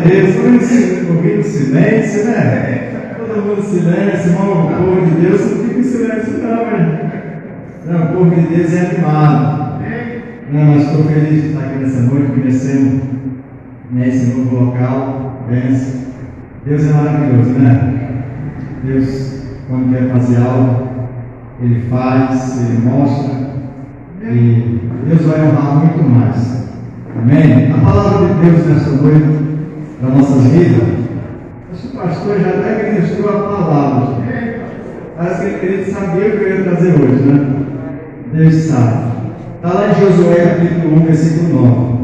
Deus. Ouvindo silêncio, né? Todo mundo silêncio, irmão, o povo de Deus não fica em silêncio, não, hein? Não, o povo de Deus é animado. Não, mas estou feliz de estar aqui nessa noite, conhecendo nesse novo local. Bênção. Deus é maravilhoso, né? Deus, quando quer fazer algo, Ele faz, Ele mostra, e Deus vai honrar muito mais. Amém? A palavra de Deus nesta noite, para nossas vidas, acho que o pastor já até ministrou a palavra. Parece que ele sabia o que eu ia trazer hoje, né? Deus sabe. Está lá em Josué capítulo 1, versículo 9.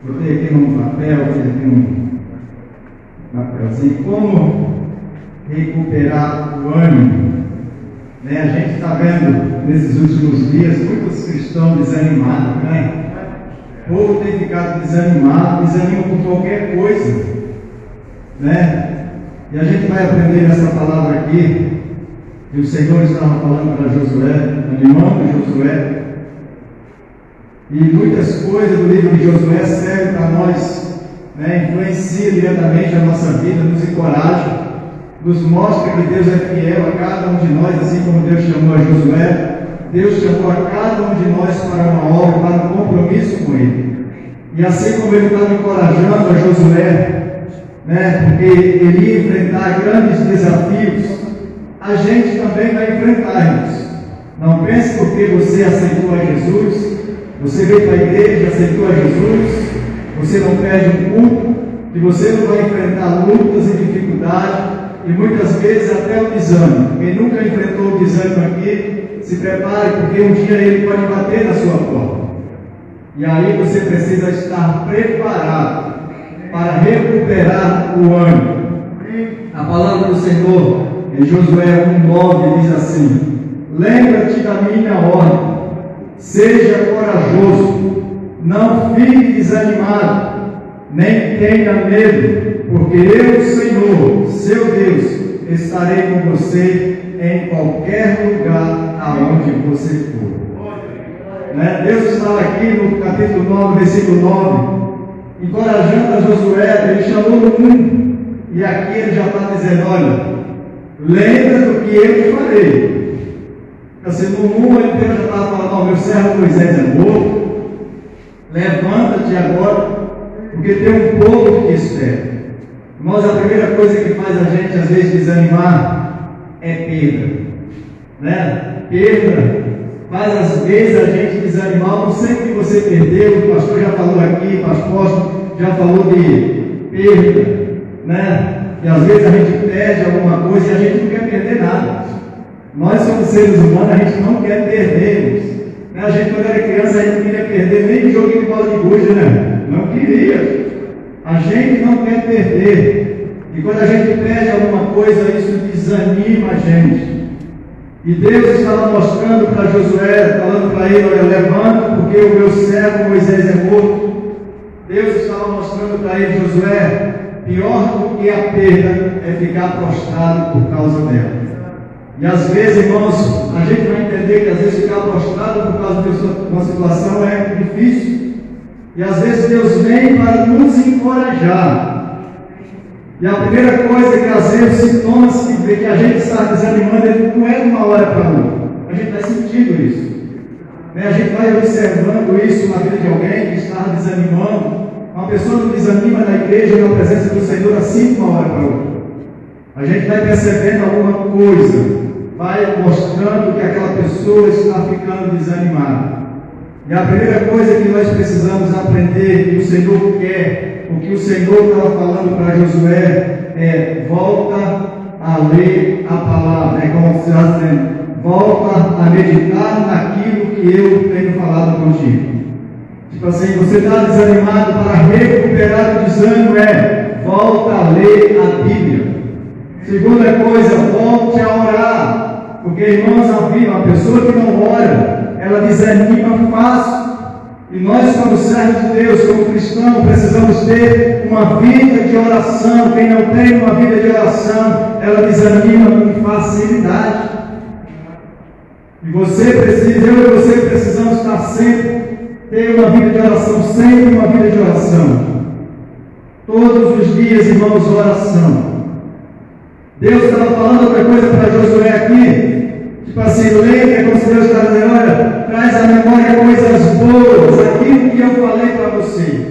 Botei aqui num papel, aqui um papelzinho. Como recuperar o ânimo? Né? A gente está vendo nesses últimos dias muitos cristãos desanimados, né? O povo tem ficado desanimado, desanima por qualquer coisa, né? E a gente vai aprender essa palavra aqui, que o Senhor estava falando para Josué, animando Josué. E muitas coisas do livro de Josué servem para nós, né? Influencia diretamente a nossa vida, nos encoraja, nos mostra que Deus é fiel a cada um de nós, assim como Deus chamou a Josué. Deus chamou a cada um de nós para uma obra, para um compromisso com Ele. E assim como Ele estava encorajando a Josué, né, porque ele ia enfrentar grandes desafios, a gente também vai enfrentar isso. Não pense porque você aceitou a Jesus, você veio para a igreja, aceitou a Jesus, você não perde um culto, que você não vai enfrentar lutas e dificuldades, e muitas vezes até o desânimo. Quem nunca enfrentou o desânimo aqui, se prepare, porque um dia ele pode bater na sua porta. E aí você precisa estar preparado para recuperar o ânimo. A palavra do Senhor em Josué 1,9 diz assim: lembra-te da minha ordem, seja corajoso, não fique desanimado, nem tenha medo, porque eu, Senhor, seu Deus, estarei com você em qualquer lugar aonde você for. Né? Deus estava aqui no capítulo 9, versículo 9, encorajando a Josué. Ele chamou no mundo, e aqui ele já está dizendo: olha, lembra do que eu te falei. Assim, no mundo inteiro já estava falando: meu servo Moisés é morto, levanta-te agora, porque tem um povo que te espera. Irmãos, a primeira coisa que faz a gente às vezes desanimar é perda, né? Perda faz às vezes a gente desanimar. Não sei o que você perdeu, o pastor já falou aqui, o pastor já falou de perda, né? E às vezes a gente perde alguma coisa e a gente não quer perder nada. Nós somos seres humanos, a gente não quer perder. Né? A gente, quando era criança, a gente não queria perder nem joguinho de bola de gude, né? Não queria. A gente não quer perder. E quando a gente perde alguma coisa, isso desanima a gente. E Deus estava mostrando para Josué, falando para ele: olha, levanta, porque o meu servo Moisés é morto. Deus estava mostrando para ele: Josué, pior do que a perda é ficar prostrado por causa dela. E às vezes, irmãos, a gente vai entender que às vezes ficar prostrado por causa de uma situação é difícil. E às vezes Deus vem para nos encorajar. E a primeira coisa é que às vezes os sintomas que a gente está desanimando, ele não é de uma hora para outra. A gente vai sentindo isso. A gente vai observando isso na vida de alguém que está desanimando. Uma pessoa não desanima na igreja ou na presença do Senhor assim de uma hora para outra. A gente vai percebendo alguma coisa, vai mostrando que aquela pessoa está ficando desanimada. E a primeira coisa que nós precisamos aprender, que o Senhor quer, o que o Senhor estava falando para Josué, é: volta a ler a palavra. É como se está dizendo: volta a meditar naquilo que eu tenho falado contigo. Tipo assim, você está desanimado, para recuperar o desânimo volta a ler a Bíblia. Segunda coisa, volte a orar. Porque, irmãos, uma pessoa que não ora, ela desanima fácil. E nós, como servos de Deus, como cristãos, precisamos ter uma vida de oração. Quem não tem uma vida de oração, ela desanima com facilidade. E você precisa, eu e você precisamos estar sempre, ter uma vida de oração, sempre uma vida Elias, irmãos, oração. Deus estava falando outra coisa para Josué aqui, tipo assim, lembra como se Deus estava dizendo, olha, traz à memória coisas boas, aquilo que eu falei para você.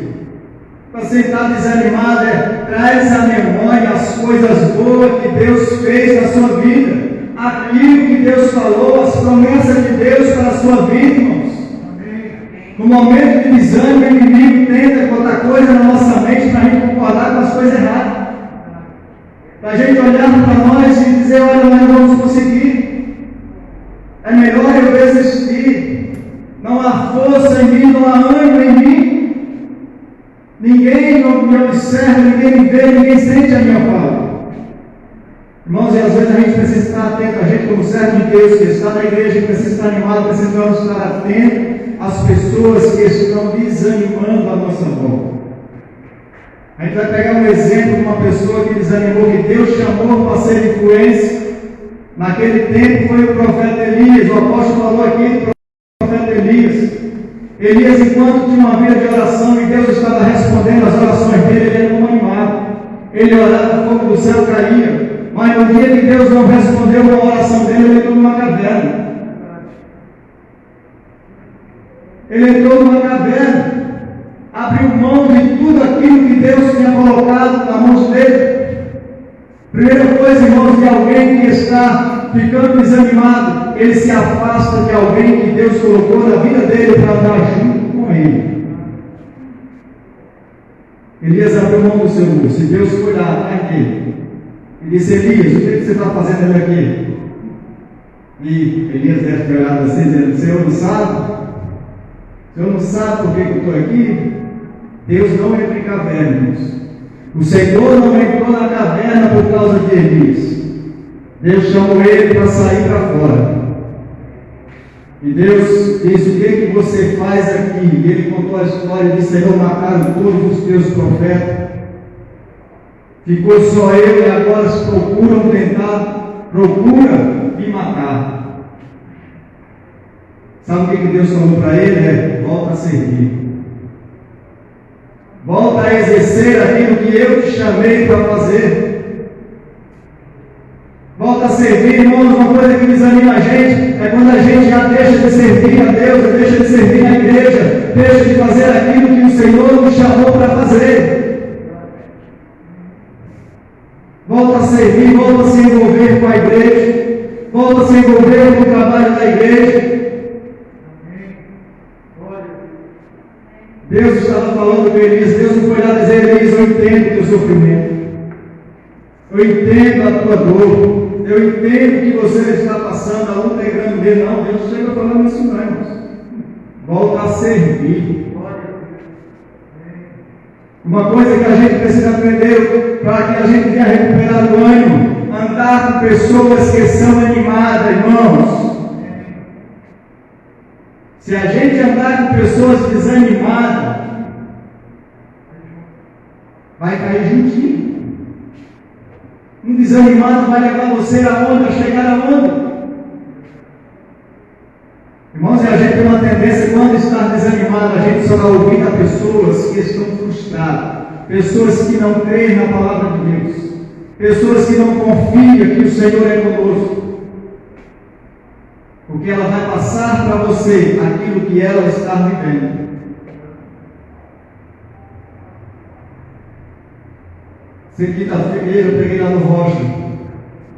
Você está desanimado, traz à memória as coisas boas que Deus fez na sua vida, aquilo que Deus falou, as promessas de Deus para a sua vida, irmãos. No momento de desânimo, o inimigo tenta botar coisa na nossa mente para a gente concordar com as coisas erradas. Para a gente olhar para nós e dizer, olha, nós não vamos conseguir. É melhor eu desistir. Não há força em mim, não há ânimo em mim. Ninguém me observa, ninguém me vê, ninguém sente a minha falta. Irmãos, e às vezes a gente precisa estar atento, a gente como servo de Deus, que está na igreja, precisa estar animado, precisamos estar atento às pessoas que estão desanimando a nossa volta. A gente vai pegar um exemplo de uma pessoa que desanimou, que Deus chamou para ser influência. Naquele tempo foi o profeta Elias, o apóstolo falou aqui do profeta Elias. Elias, enquanto tinha uma vida de oração e Deus estava respondendo as orações dele, ele era um animado. Ele orava, o fogo do céu caía. Mas no dia que Deus não respondeu uma oração dele, ele entrou numa caverna. Ele entrou numa caverna, abriu mão de tudo aquilo que Deus tinha colocado nas mãos dele. Primeira coisa, irmãos, de alguém que está ficando desanimado, ele se afasta de alguém que Deus colocou na vida dele para andar junto com ele. Elias abriu mão do seu urso, e Deus foi lá atrás dele e disse: Elias, o que você está fazendo aqui? E Elias deve ter olhado assim, dizendo: o Senhor não sabe? O Senhor não sabe por que eu estou aqui? Deus não entra em cavernas. O Senhor não entrou na caverna por causa de Elias. Deus chamou ele para sair para fora. E Deus disse: o que você faz aqui? E ele contou a história de Senhor, mataram todos os teus profetas. Ficou só eu e agora procura me matar. Sabe o que Deus falou para ele? Volta a servir. Volta a exercer aquilo que eu te chamei para fazer. Volta a servir, irmãos. Uma coisa que desanima a gente é quando a gente já deixa de servir a Deus, deixa de servir a igreja, deixa de fazer aquilo que o Senhor nos chamou para fazer. Volta a servir, volta a se envolver com a igreja, volta a se envolver com o trabalho da igreja. Deus estava falando com Elias. Deus não foi lá dizer: Elias, eu entendo o teu sofrimento, eu entendo a tua dor, eu entendo que você está passando, a luta é grande dele. Não, Deus chega falando isso não, irmãos. Volta a servir. Uma coisa que a gente precisa aprender para que a gente venha recuperar o ânimo: andar com pessoas que são animadas, irmãos. Se a gente andar com pessoas desanimadas, vai cair juntinho. Um desanimado vai levar você aonde? A chegar aonde? Irmãos, e a gente tem uma tendência, quando está desanimado, a gente só vai ouvir a pessoas que estão frustradas, pessoas que não creem na palavra de Deus, pessoas que não confiam que o Senhor é conosco. Porque ela vai passar para você aquilo que ela está vivendo. Quinta-feira eu peguei lá no Rocha.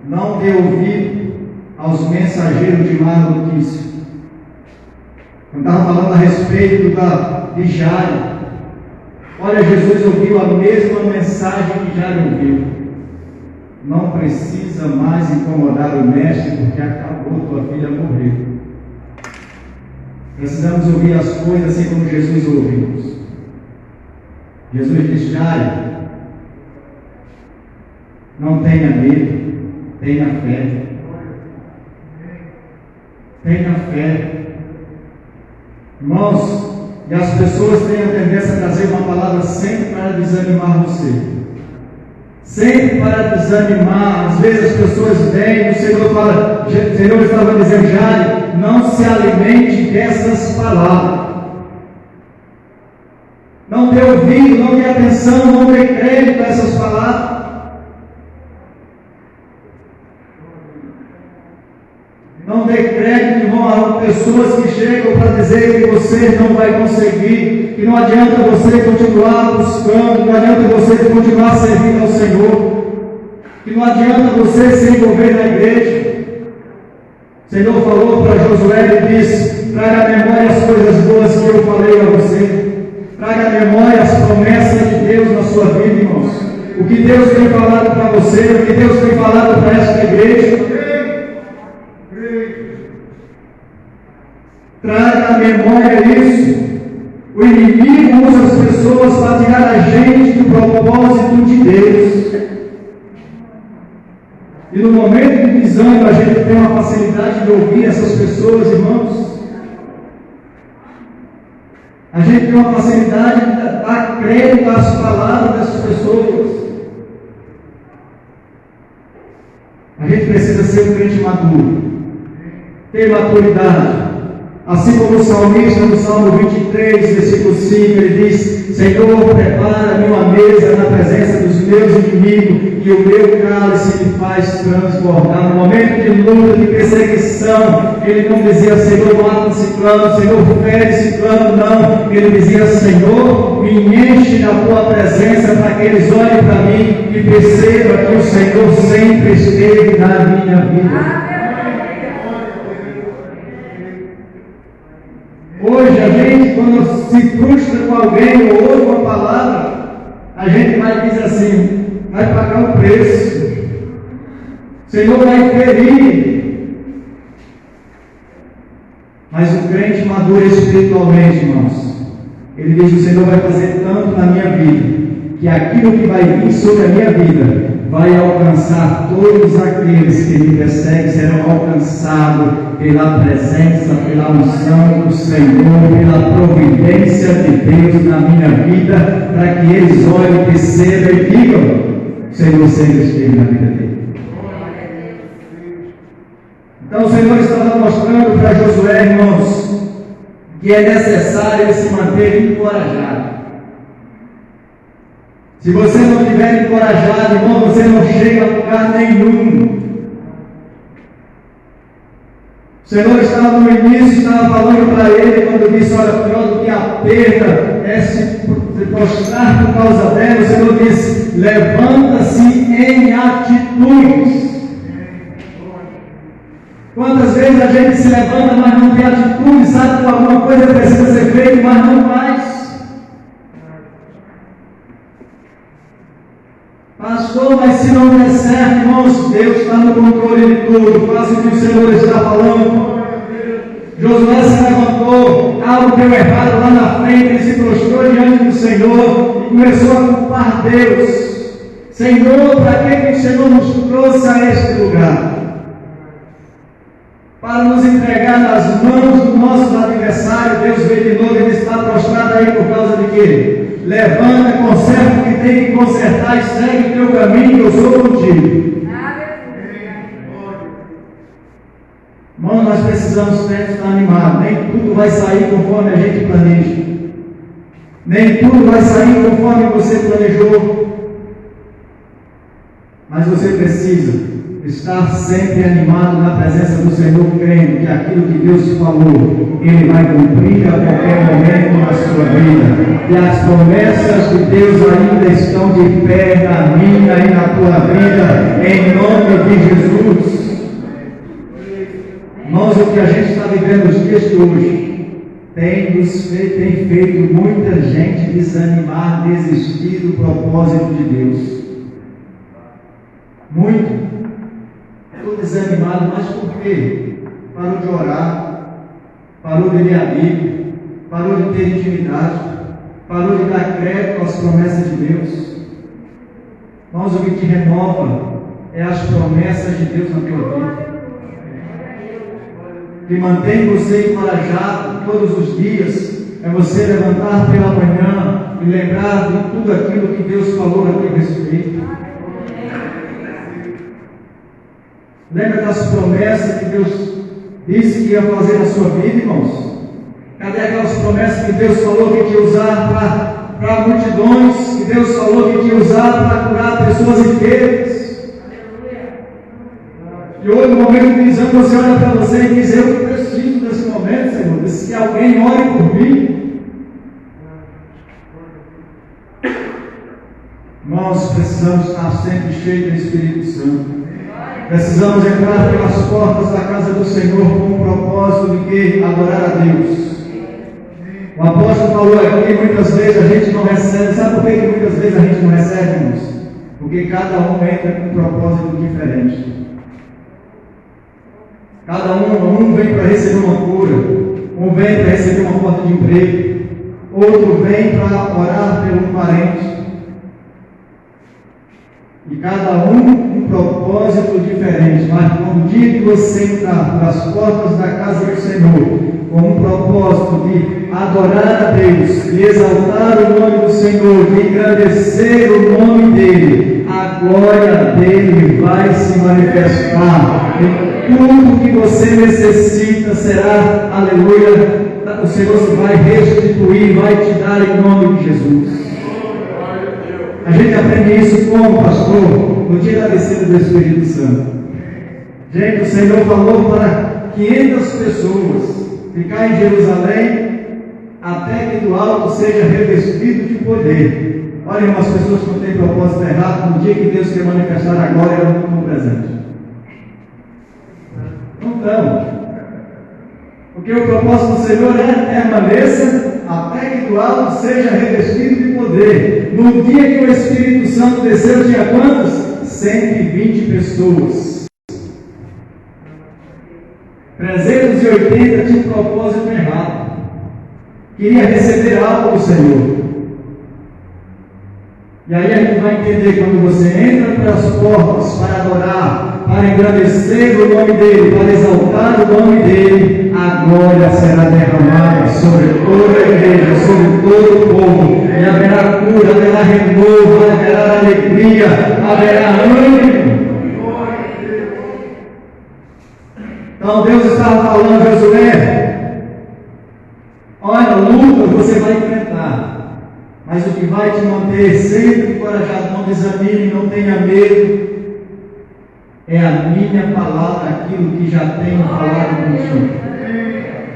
Não dê ouvido aos mensageiros de má notícia. Eu estava falando a respeito de Jairo. Olha, Jesus ouviu a mesma mensagem que Jairo ouviu. Não precisa mais incomodar o mestre, porque acabou, tua filha morreu. Precisamos ouvir as coisas assim como Jesus ouviu. Jesus disse: Jairo, não tenha medo, tenha fé. Tenha fé. Irmãos, e as pessoas têm a tendência a trazer uma palavra sempre para desanimar você. Sempre para desanimar. Às vezes as pessoas vêm, o Senhor fala, o Senhor estava dizendo: Jairo, não se alimente dessas palavras. Não dê ouvido, não dê atenção, não dê crédito a essas palavras. Não dê crédito, irmão, a pessoas que chegam para dizer que você não vai conseguir, que não adianta você continuar buscando, que não adianta você continuar servindo ao Senhor, que não adianta você se envolver na igreja. O Senhor falou para Josué e disse: traga à memória as coisas boas que eu falei a você. Traga à memória as promessas de Deus na sua vida, irmãos. O que Deus tem falado para você, o que Deus tem falado para esta igreja. Traga à memória isso. O inimigo usa as pessoas para tirar a gente do propósito de Deus. E no momento de desânimo, a gente tem uma facilidade de ouvir essas pessoas, irmãos. A gente tem uma facilidade de dar crédito às palavras dessas pessoas. A gente precisa ser um crente maduro, ter maturidade. Assim como o salmista no Salmo 23, versículo 5, ele diz: Senhor, prepara-me uma mesa na presença dos meus inimigos, e o meu cálice me faz transbordar. No momento de luta, de perseguição, ele não dizia: Senhor, mata ciclano, Senhor, fere ciclano, não. Ele dizia: Senhor, me enche da tua presença, para que eles olhem para mim e percebam que o Senhor sempre esteve na minha vida. Hoje a gente, quando se frustra com alguém ou ouve uma palavra, a gente vai dizer assim: vai pagar o preço, o Senhor vai ferir. Mas o crente maduro espiritualmente, irmãos, ele diz: o Senhor vai fazer tanto na minha vida, que aquilo que vai vir sobre a minha vida vai alcançar todos aqueles que me perseguem, serão alcançados pela presença, pela unção do Senhor, pela providência de Deus na minha vida, para que eles olhem, percebam e digam: o Senhor sempre esteve na vida dele. Então o Senhor estava mostrando para Josué, irmãos, que é necessário ele se manter encorajado. Se você não estiver encorajado, irmão, você não chega a lugar nenhum. O Senhor estava no início, estava falando para ele, quando disse: olha, pior do que a perda é se prostrar por causa dela. O Senhor disse: levanta-se em atitudes. Quantas vezes a gente se levanta, mas não tem atitude, sabe que alguma coisa precisa ser feita, mas não faz. Pastor, mas se não der certo, irmãos, Deus está no controle de tudo. Faça o que o Senhor está falando. Josué se levantou, algo deu errado lá na frente, ele se prostrou diante do Senhor e começou a culpar Deus. Senhor, para que o Senhor nos trouxe a este lugar? Para nos entregar nas mãos dos nossos adversários. Deus veio de novo e ele está prostrado aí por causa de quê? Levanta, conserta o que tem que consertar e segue o teu caminho, que eu sou contigo. Irmão, nós precisamos sempre estar animados. Nem tudo vai sair conforme a gente planeja. Nem tudo vai sair conforme você planejou. Mas você precisa estar sempre animado na presença do Senhor, crendo que aquilo que Deus falou, Ele vai cumprir a qualquer momento na sua vida. E as promessas de Deus ainda estão de pé na minha e na tua vida, em nome de Jesus. Irmãos, o que a gente está vivendo nos dias de hoje tem feito muita gente desanimar, desistir do propósito de Deus. Muito. Estou desanimado, mas por quê? Parou de orar, parou de ler a Bíblia, parou de ter intimidade, parou de dar crédito às promessas de Deus. Irmãos, o que te renova é as promessas de Deus na tua vida. Que mantém você encorajado todos os dias é você levantar pela manhã e lembrar de tudo aquilo que Deus falou a teu respeito. Lembra das promessas que Deus disse que ia fazer na sua vida, irmãos? Cadê aquelas promessas que Deus falou que ia usar para multidões que Deus falou que tinha usado para curar pessoas enfermas. E hoje, no momento de visão, você olha para você e diz: eu preciso desse momento, Senhor. Diz que alguém ore por mim. Nós precisamos estar sempre cheios do Espírito Santo. Precisamos entrar pelas portas da casa do Senhor com o propósito de que? Adorar a Deus. O apóstolo falou aqui, muitas vezes a gente não recebe. Sabe por que muitas vezes a gente não recebe, irmãos? Porque cada um entra com um propósito diferente. Cada um vem para receber uma cura, um vem para receber uma porta de emprego, outro vem para orar pelo parente. E cada um propósito diferente. Mas no dia que você entrar pelas portas da casa do Senhor, com um propósito de adorar a Deus, de exaltar o nome do Senhor, de engrandecer o nome dEle, a glória dEle vai se manifestar. E tudo que você necessita será, aleluia, o Senhor vai restituir, vai te dar em nome de Jesus. A gente aprende isso como, pastor? No dia da descida do Espírito Santo. Gente, o Senhor falou para 500 pessoas ficar em Jerusalém até que do alto seja revestido de poder. Olha, umas pessoas que não têm propósito errado, no dia que Deus quer manifestar a glória, elas não estão presentes. Não estão. Porque o propósito do Senhor é permaneça até que do alto seja revestido de poder. No dia que o Espírito Santo desceu, tinha quantos? 120 pessoas. 380 tinha um propósito errado. Queria receber algo do Senhor. E aí a gente vai entender, quando você entra pelas portas para adorar, para engrandecer o nome dEle, para exaltar o nome dEle, a glória será derramada sobre toda a igreja, sobre todo o povo, e haverá cura, haverá renovo, haverá alegria, haverá ânimo. Então Deus estava falando a Josué: olha, lutas você vai enfrentar, mas o que vai te manter sempre encorajado, não desanime, não tenha medo, é a minha palavra, aquilo que já tenho falado contigo.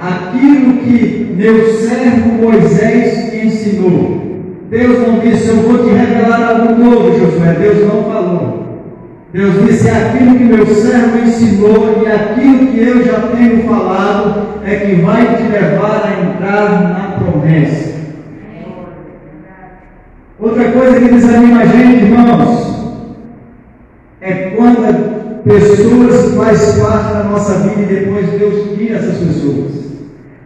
Aquilo que meu servo Moisés te ensinou. Deus não disse: eu vou te revelar algo novo, Josué. Deus não falou. Deus disse: é aquilo que meu servo ensinou, e aquilo que eu já tenho falado é que vai te levar a entrar na promessa. Outra coisa que desanima a gente, irmãos, é quando pessoas fazem parte da nossa vida e depois Deus tira essas pessoas.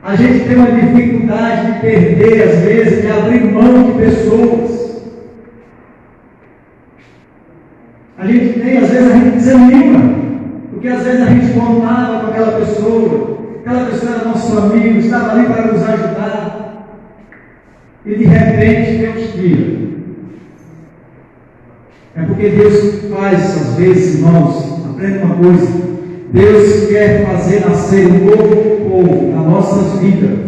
A gente tem uma dificuldade de perder, às vezes, de abrir mão de pessoas. A gente tem, às vezes, a gente desanima, porque às vezes a gente contava com aquela pessoa era nosso amigo, estava ali para nos ajudar, e de repente Deus tira. É porque Deus faz, às vezes, irmãos, aprenda uma coisa: Deus quer fazer nascer um novo povo nas nossas vidas,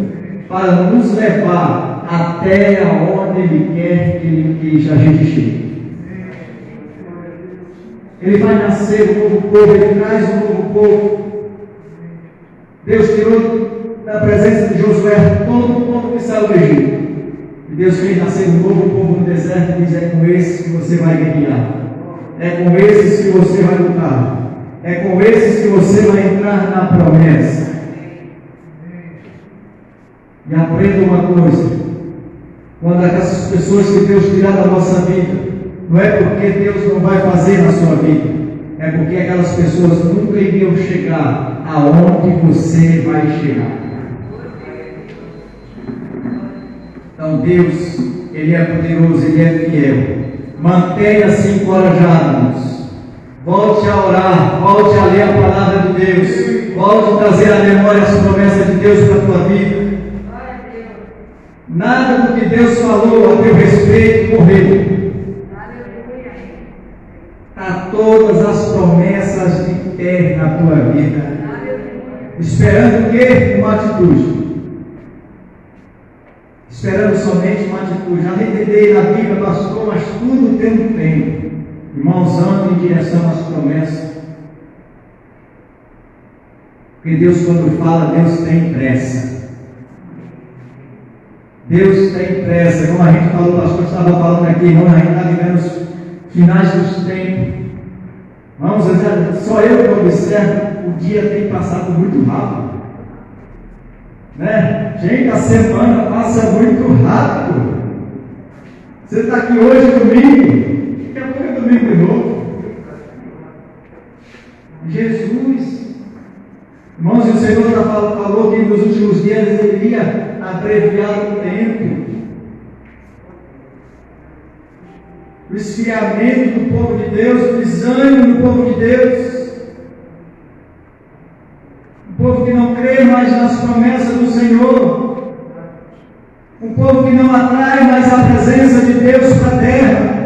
para nos levar até aonde Ele quer que a gente chegue. Ele vai nascer um novo povo, Ele traz um novo povo. Deus tirou da presença de Josué todo o povo que saiu do Egito. E Deus fez nascer um novo povo no deserto e diz: é com esses que você vai guerrear, é com esses que você vai lutar, é com esses que você vai entrar na promessa. E aprenda uma coisa: quando essas pessoas que Deus tirar da nossa vida, não é porque Deus não vai fazer na sua vida, é porque aquelas pessoas nunca iriam chegar aonde você vai chegar. Então Deus, Ele é poderoso, Ele é fiel. Mantenha-se encorajado. Volte a orar, volte a ler a palavra de Deus, volte a trazer à memória as promessas de Deus para a tua vida. Nada do que Deus falou a teu respeito morreu. Está todas as promessas de pé na tua vida, esperando o quê? Uma atitude. esperando somente uma atitude. Já entendi na Bíblia, pastor, mas tudo tem um tempo. Irmãos, andem em direção às promessas. Porque Deus, quando fala, Deus tem pressa. Deus tem pressa. Como a gente falou, o pastor estava falando aqui, irmão, a gente está vivendo os finais dos tempos. Vamos dizer, só eu que observo, o dia tem passado muito rápido. Né? Gente, a semana passa muito rápido. Você está aqui hoje, domingo, daqui a pouco é domingo de novo. Jesus. Irmãos, e o Senhor já falou que nos últimos dias Ele iria abreviar o tempo. O esfriamento do povo de Deus, o desânimo do povo de Deus. Um povo que não crê mais nas promessas do Senhor. Um povo que não atrai mais a presença de Deus para a terra.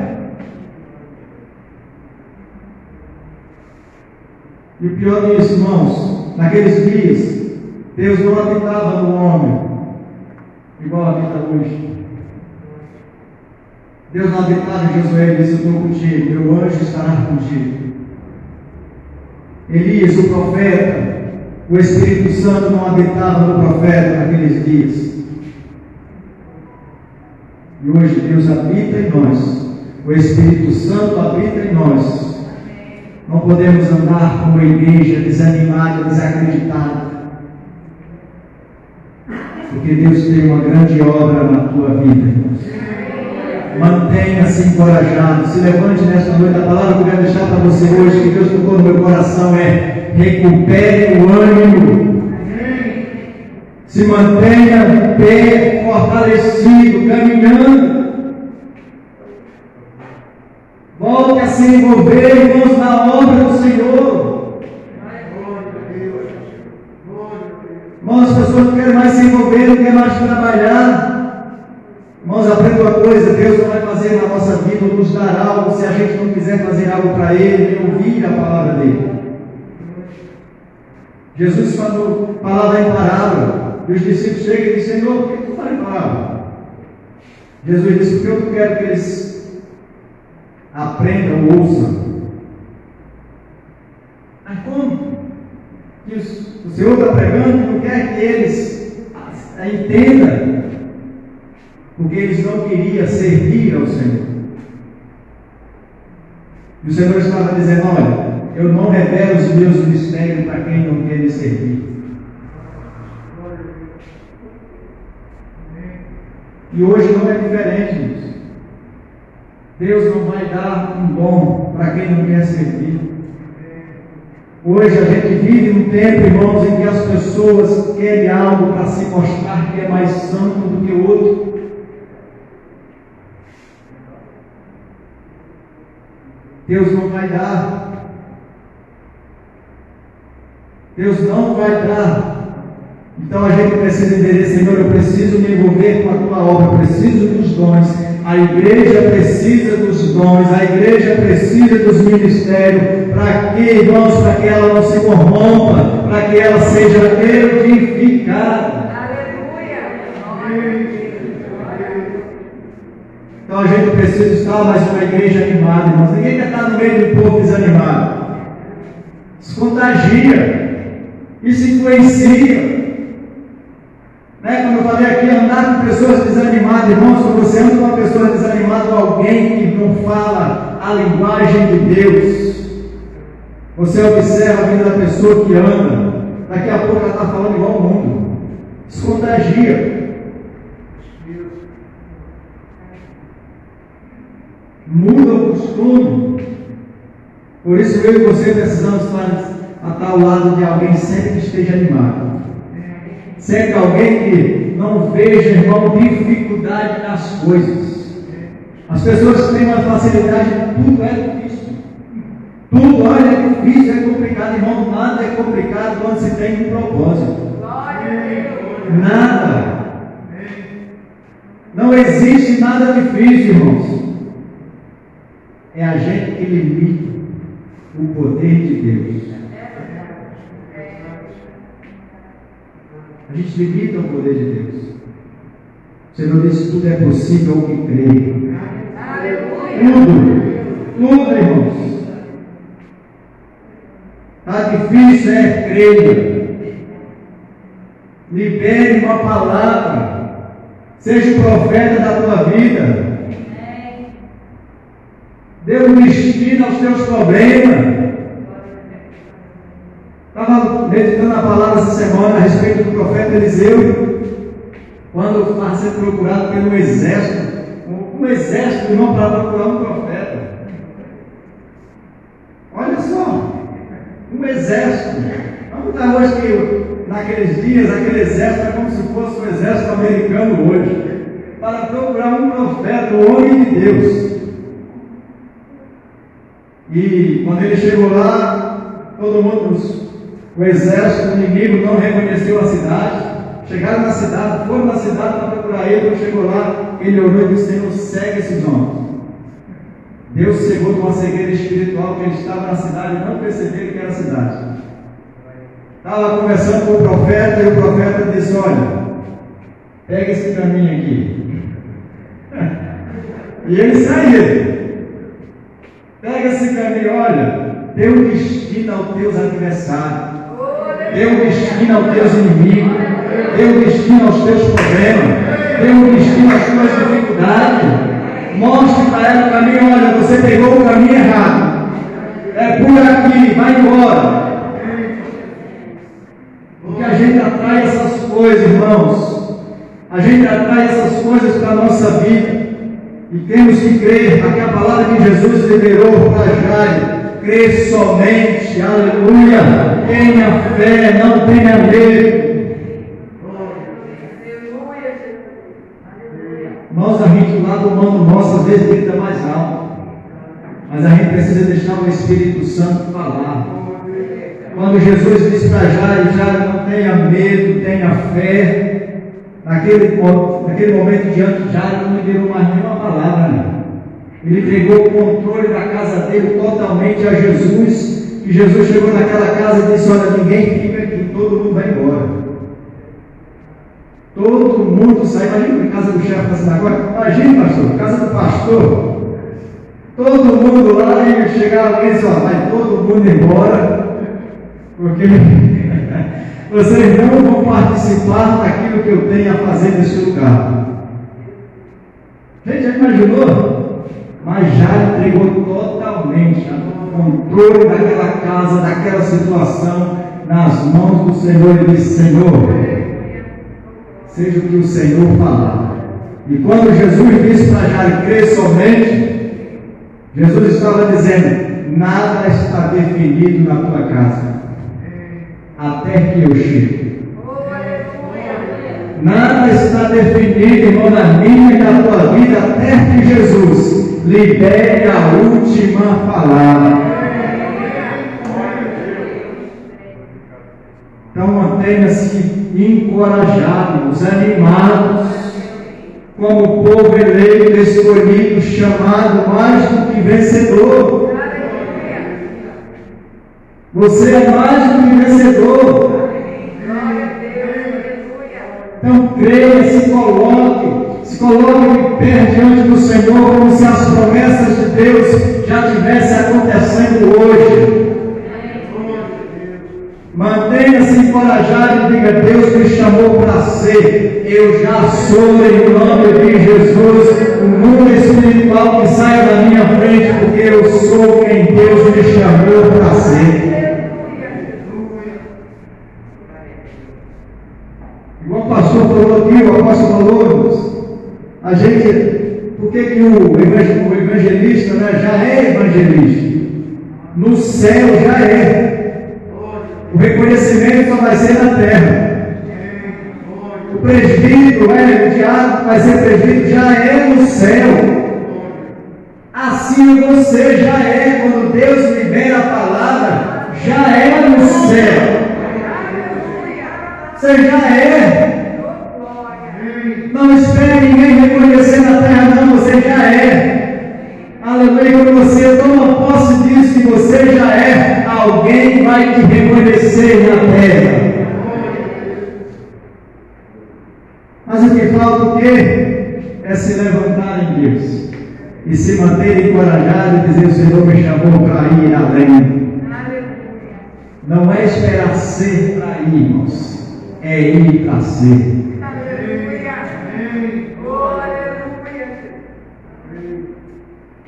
E o pior disso, irmãos, naqueles dias, Deus não habitava no homem, igual habita hoje. Deus não habitava em Josué e disse: eu estou contigo, meu anjo estará contigo. Elias, o profeta, o Espírito Santo não habitava no profeta naqueles dias. E hoje Deus habita em nós, o Espírito Santo habita em nós. Não podemos andar como igreja desanimada, desacreditada, porque Deus tem uma grande obra na tua vida, irmãos. Mantenha-se encorajado, se levante nesta noite. A palavra que eu quero deixar para você hoje, que Deus tocou no meu coração, é: recupere o ânimo. Se mantenha de pé, fortalecido, caminhando. Volte a se envolver, irmãos, na obra do Senhor. Irmãos, as pessoas não querem mais se envolver, não querem mais trabalhar. Irmãos, aprenda uma coisa: Deus não vai fazer na nossa vida, ou nos dar algo, se a gente não quiser fazer algo para Ele, nem ouvir a palavra dEle. Jesus falou palavra em parábola, e os discípulos chegam e dizem: Senhor, por que tu fala em parábola? Jesus disse: porque eu não quero que eles aprendam, ouçam. Mas como? Que o Senhor está pregando e não quer que eles entendam, porque eles não queriam servir ao Senhor. E o Senhor estava dizendo: olha, eu não revelo os meus mistérios para quem não quer me servir. E hoje não é diferente disso. Deus não vai dar um dom para quem não quer servir. Hoje a gente vive num tempo, irmãos, em que as pessoas querem algo para se mostrar que é mais santo do que o outro. Deus não vai dar. Deus não vai dar. Então a gente precisa entender: Senhor, eu preciso me envolver com a tua obra, eu preciso dos dons. A igreja precisa dos dons, a igreja precisa dos ministérios. Para que, irmãos? Para que ela não se corrompa, para que ela seja edificada. Então a gente precisa estar mais uma igreja animada, irmãos. Ninguém quer estar no meio de um povo desanimado. Se contagia, isso influencia. Quando eu falei aqui, andar com pessoas desanimadas, irmãos, quando você anda com uma pessoa desanimada, ou alguém que não fala a linguagem de Deus, você observa a vida da pessoa que anda, daqui a pouco ela está falando igual ao mundo. Se contagia. Muda o costume. Por isso eu e você precisamos estar ao lado de alguém sempre que esteja animado. Sempre alguém que não veja, irmão, dificuldade nas coisas. As pessoas que têm uma facilidade, tudo é difícil. Tudo, olha, é difícil, é complicado, irmão. Nada é complicado quando se tem um propósito. Nada. Não existe nada difícil, irmãos. É a gente que limita o poder de Deus. A gente limita o poder de Deus. O Senhor disse: tudo é possível ao que crê. Tudo, irmãos. Está difícil, creia. Libere uma palavra. Seja o profeta da tua vida. Dê um destino aos teus problemas. Estava meditando a palavra essa semana a respeito do profeta Eliseu, quando estava sendo procurado pelo exército, um exército, irmão, para procurar um profeta. Olha só, um exército. Vamos dar hoje que naqueles dias aquele exército era como se fosse o exército americano hoje, para procurar um profeta, um homem de Deus. E quando ele chegou lá, todo mundo, o exército, o inimigo não reconheceu a cidade. Chegaram na cidade, foram na cidade para procurar ele. Quando chegou lá, ele orou e disse: Senhor, segue esses homens. Deus cegou de uma cegueira espiritual, que ele estava na cidade e não percebeu que era a cidade. Estava conversando com o profeta e o profeta disse: olha, pega esse caminho aqui. E ele saiu. Pega esse caminho, olha, dê um destino aos teus adversários, dê um destino aos teus inimigos, dê um destino aos teus problemas, dê um destino às tuas dificuldades. Mostre para ela o caminho: olha, você pegou o caminho errado, é por aqui, vai embora. Porque a gente atrai essas coisas, irmãos, a gente atrai essas coisas para a nossa vida. E temos que crer que a palavra que Jesus liberou para Jairo: crê somente, aleluia, tenha fé, não tenha medo. Irmãos, a gente, o lado humano nosso, às vezes grita mais alto, mas a gente precisa deixar o Espírito Santo falar. Quando Jesus disse para Jairo: Jairo, não tenha medo, tenha fé. Naquele momento diante de Jairo, não liberou mais nenhuma palavra, não. Ele entregou o controle da casa dele totalmente a Jesus. E Jesus chegou naquela casa e disse: olha, ninguém fica aqui, todo mundo vai embora. Todo mundo sai. Imagina a casa do chefe da sinagoga. Imagina, pastor, casa do pastor. Todo mundo lá, e chegava e disse: ó, vai todo mundo embora, porque vocês não vão participar daquilo que eu tenho a fazer nesse lugar. Gente, já imaginou? Mas já entregou totalmente o controle daquela casa, daquela situação, nas mãos do Senhor. E disse: Senhor, seja o que o Senhor falar. E quando Jesus disse para Jairo: crê somente, Jesus estava dizendo: nada está definido na tua casa até que eu chegue. Nada está definido, irmão, na minha e na tua vida, até que Jesus libere a última palavra. Então mantenha-se encorajados, animados, como povo eleito, escolhido, chamado, mais do que vencedor. Você é mais do que vencedor. Então creia, se coloque de pé diante do Senhor, como se as promessas de Deus já estivessem acontecendo hoje. Mantenha-se encorajado e diga: Deus me chamou para ser. Eu já sou, em nome de Jesus, o mundo espiritual que saia da minha frente, porque eu sou quem Deus me chamou para ser. Igual o pastor falou aqui, o apóstolo falou, a gente, por que o evangelista, né, já é evangelista? No céu já é. O reconhecimento só vai ser na terra. O presbítero, o diácono vai ser presbítero, já é no céu. Assim você já é, quando Deus libera a palavra, já é no céu. Você já é. Não espere ninguém reconhecer na terra, não, você já é. Aleluia, quando você toma posse disso que você já é, alguém vai te reconhecer na terra. Mas o que falta o quê? e se manter encorajado e dizer: o Senhor me chamou para ir além. Não é esperar ser para ir, irmãos, é ir para ser.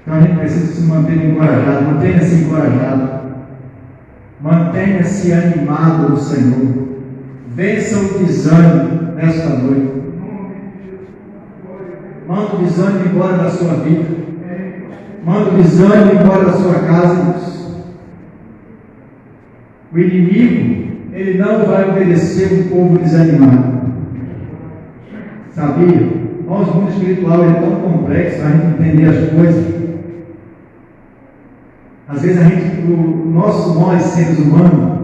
Então a gente precisa se manter encorajado. Mantenha-se encorajado, mantenha-se animado no Senhor. Vença o desânimo nesta noite. Manda o desânimo embora da sua vida. Manda o desânimo embora da sua casa. O inimigo, ele não vai obedecer um povo desanimado. Sabia? Nosso mundo espiritual é tão complexo para a gente entender as coisas. Às vezes nós seres humanos,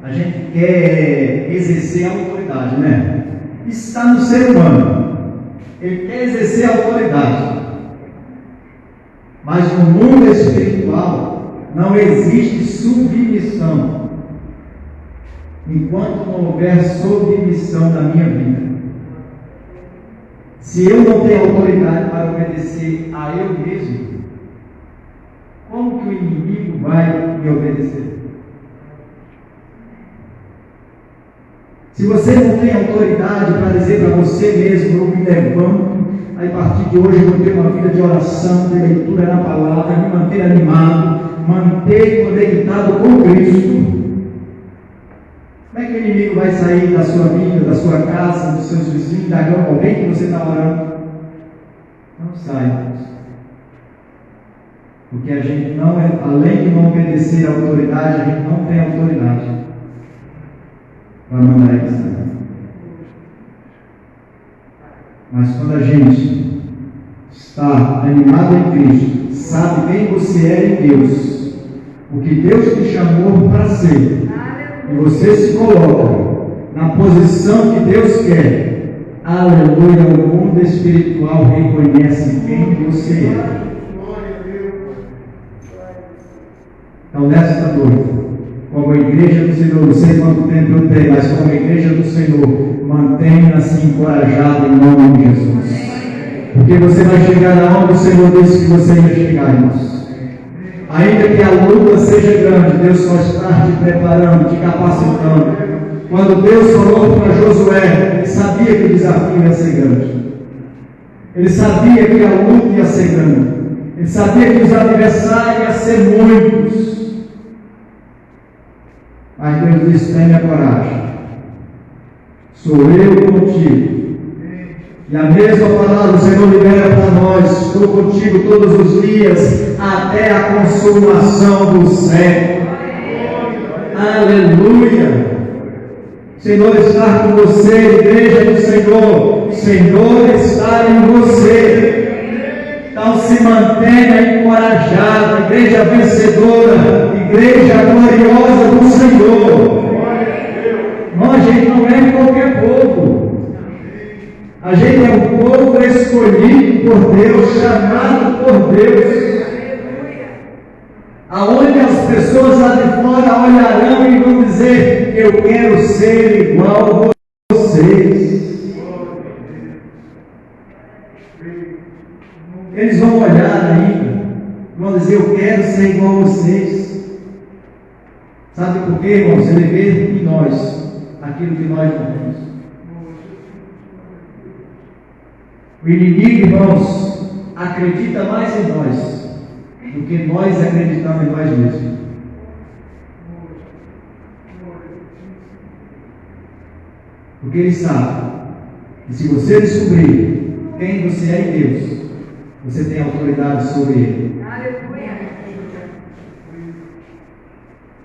a gente quer exercer a autoridade, né? Isso está no ser humano. Ele quer exercer a autoridade. Mas no mundo espiritual não existe submissão enquanto não houver submissão na minha vida. Se eu não tenho autoridade para obedecer a eu mesmo, como que o inimigo vai me obedecer? Se você não tem autoridade para dizer para você mesmo: eu me levanto, a partir de hoje eu vou ter uma vida de oração, de leitura na palavra, me manter animado, manter conectado com Cristo. Como é que o inimigo vai sair da sua vida, da sua casa, dos seus vizinhos, da cama, alguém que você está orando? Não sai. Porque a gente não é, além de não obedecer à autoridade, a gente não tem autoridade para mandar ele sair. Mas quando a gente está animado em Cristo, sabe quem você é em Deus, o que Deus te chamou para ser, e você se coloca na posição que Deus quer, aleluia, o mundo espiritual reconhece quem você é. Então, nesta noite, como igreja do Senhor, não sei quanto tempo eu tenho, mas como igreja do Senhor, mantenha-se encorajado em nome de Jesus. Porque você vai chegar aonde o Senhor disse que você ia chegar, irmãos. Ainda que a luta seja grande, Deus só está te preparando, te capacitando. Quando Deus falou para Josué, ele sabia que o desafio ia ser grande. Ele sabia que a luta ia ser grande. Ele sabia que os adversários iam ser muitos. Mas Deus disse: tenha coragem, sou eu contigo. E a mesma palavra o Senhor libera para nós: estou contigo todos os dias, até a consumação do século. Aleluia! O Senhor está com você, igreja do Senhor. O Senhor está em você. Então se mantenha encorajado, igreja vencedora, igreja gloriosa do Senhor. Nós, gente, não é qualquer povo. A gente é um povo escolhido por Deus, chamado por Deus. Aonde as pessoas lá de fora olharão e vão dizer: eu quero ser igual a vocês. Eles vão olhar ainda, vão dizer: eu quero ser igual a vocês. Sabe por quê, irmãos? Ele vê em nós aquilo que nós não temos. O inimigo, irmãos, acredita mais em nós do que nós acreditamos em nós mesmos. Porque ele sabe que se você descobrir quem você é em Deus, você tem autoridade sobre ele.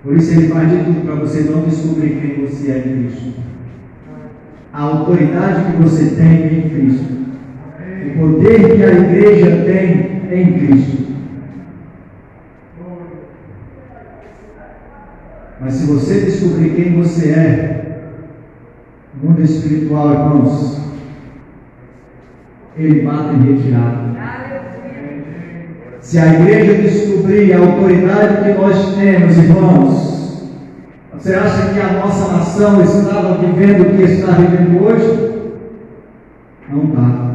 Por isso ele faz de tudo para você não descobrir quem você é em Cristo. A autoridade que você tem em Cristo. O poder que a igreja tem em Cristo. Mas se você descobrir quem você é, no mundo espiritual, irmãos, ele bate em retirada. Se a igreja descobrir a autoridade que nós temos, irmãos, você acha que a nossa nação estava vivendo o que está vivendo hoje? Não está.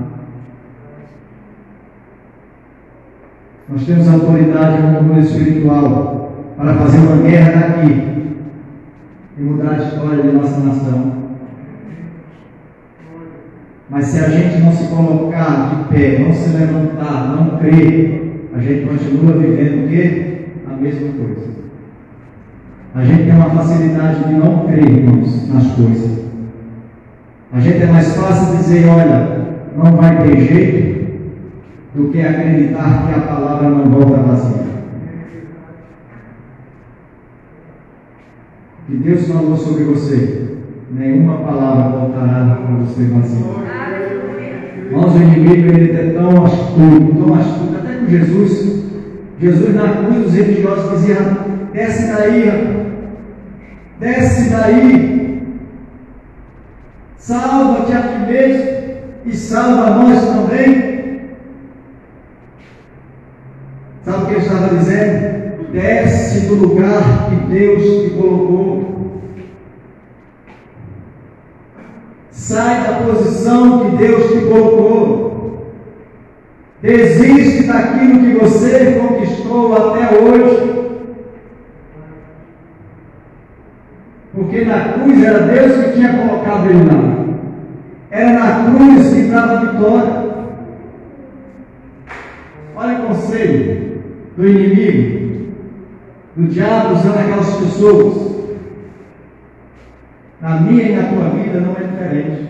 Nós temos autoridade no mundo espiritual para fazer uma guerra daqui e mudar a história de nossa nação. Mas se a gente não se colocar de pé, não se levantar, não crer, a gente continua vivendo o quê? A mesma coisa. A gente tem uma facilidade de não crer, irmãos, nas coisas. A gente é mais fácil dizer, olha, não vai ter jeito, do que acreditar que a palavra não volta vazia. Que Deus falou sobre você, nenhuma palavra voltará para você vazia. Irmãos, o inimigo ele é tão astuto, até com Jesus. Jesus na cruz, os religiosos diziam, desce daí, rapaz. Desce daí, salva-te a ti mesmo e salva nós também. Sabe o que ele estava dizendo? Desce do lugar que Deus te colocou. Sai da posição que Deus te colocou. Desiste daquilo que você conquistou até hoje. Porque na cruz era Deus que tinha colocado ele lá. Era na cruz que estava a vitória. Olha o conselho do inimigo, do diabo usando aquelas pessoas. Na minha e na tua vida não é diferente.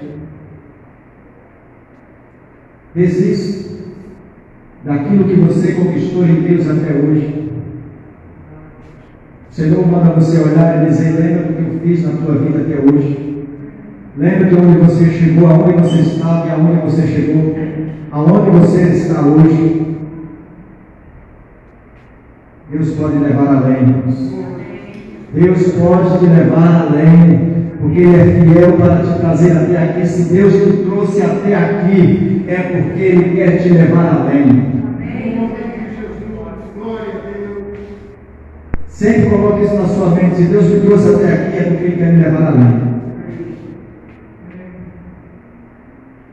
Desista daquilo que você conquistou em Deus até hoje. O Senhor manda você olhar e dizer, lembra do que eu fiz na tua vida até hoje. Lembra de onde você chegou, aonde você estava e aonde você chegou, aonde você está hoje. Deus pode levar além, irmãos. Deus pode te levar além, porque Ele é fiel para te trazer até aqui. Se Deus te trouxe até aqui, é porque Ele quer te levar além. Sempre coloque isso na sua mente. Se Deus me trouxe até aqui, é porque Ele quer me levar além.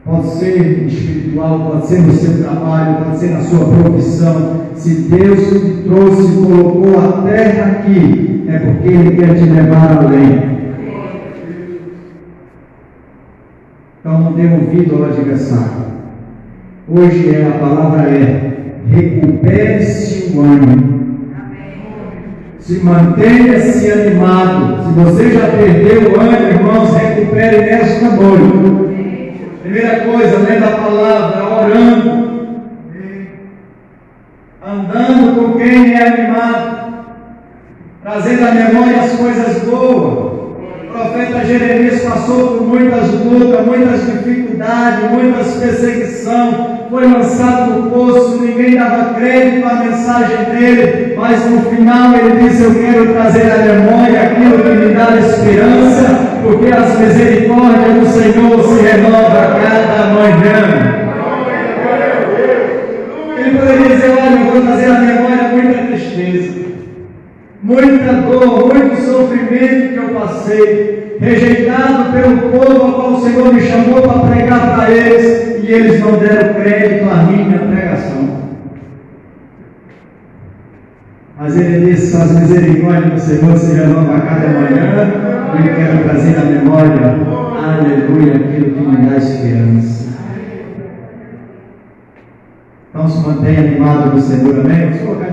Pode ser espiritual, pode ser no seu trabalho, pode ser na sua profissão. Se Deus te trouxe e colocou a terra aqui, é porque Ele quer te levar além. Então não dê ouvido ao adversário. Hoje a palavra é: recupere-se o ânimo. Se mantenha-se animado. Se você já perdeu o ânimo, irmãos, recupere nesta noite. Primeira coisa, lendo a palavra, orando, andando com quem é animado, trazendo à memória as coisas boas. O profeta Jeremias passou por muitas lutas, muitas dificuldades, muitas perseguições, foi lançado no poço, ninguém dava crédito à mensagem dele, mas no final ele disse: eu quero trazer à memória aquilo que me dá esperança, porque as misericórdias do Senhor se renovam a cada manhã. Ele poderia dizer: olha, eu vou trazer à memória muita tristeza, muita dor, muito sofrimento que eu passei, rejeitado pelo povo ao qual o Senhor me chamou para pregar para eles, e eles não deram crédito à minha pregação. Mas ele disse: as misericórdias do Senhor se renovam a cada manhã, e eu quero trazer à memória, aleluia, aquilo que me dá esperança. Então se mantenha animado no Senhor, amém? Vamos colocar